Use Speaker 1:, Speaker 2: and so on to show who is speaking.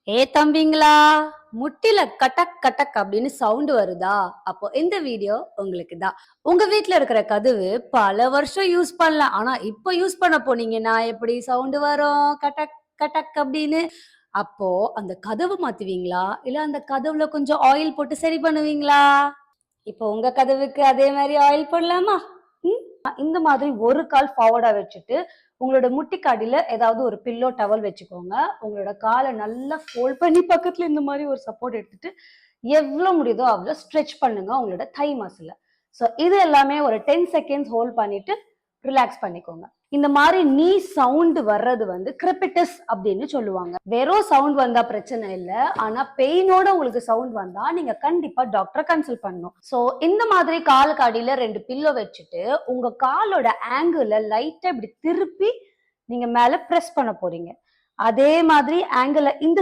Speaker 1: ஏ தம்பிங்களா, முட்டில கட்டக் கட்டக் அப்படின்னு சவுண்ட் வருதா? அப்போ இந்த வீடியோ உங்களுக்கு தான். உங்க வீட்ல இருக்கிற கதவு பல வருஷம் யூஸ் பண்ணலாம். ஆனா இப்ப யூஸ் பண்ண போனீங்கன்னா எப்படி சவுண்ட் வரும்? கட்டக் கட்டக் அப்படின்னு. அப்போ அந்த கதவு மாத்துவீங்களா? இல்ல அந்த கதவுல கொஞ்சம் ஆயில் போட்டு சரி பண்ணுவீங்களா? இப்போ உங்க கதவுக்கு அதே மாரி ஆயில் போடலாமா? ம். இந்த மாதிரி ஒரு கால் ஃபார்வர்டா வச்சுட்டு, உங்களோட முட்டிக்காடில ஏதாவது ஒரு பில்லோ டவல் வச்சுக்கோங்க. உங்களோட கால நல்லா ஃபோல்ட் பண்ணி பக்கத்துல இந்த மாரி ஒரு சப்போர்ட் எடுத்துட்டு, எவ்ளோ முடியுதோ அவ்ளோ ஸ்ட்ரெச் பண்ணுங்க உங்களோட தை மசில. ஸோ இது எல்லாமே ஒரு 10 செகண்ட்ஸ் ஹோல்ட் பண்ணிட்டு ரிலாக்ஸ் பண்ணிக்கோங்க. இந்த மாரி நீ சவுண்ட் வர்றது வந்து கிரெபிட்டஸ் அப்படின்னு சொல்லுவாங்க. வெறும் சவுண்ட் வந்தா பிரச்சனை இல்ல. ஆனா பெயினோட உங்களுக்கு சவுண்ட் வந்தா நீங்க கண்டிப்பா டாக்டரை கன்சல்ட் பண்ணணும். சோ இந்த மாதிரி காலுக்கு அடியில 2 பில்லோ வச்சுட்டு உங்க காலோட ஆங்கிள் லைட்டா இப்படி திருப்பி நீங்க மேல பிரஸ் பண்ண போறீங்க. அதே மாதிரி ஆங்கிள் இந்த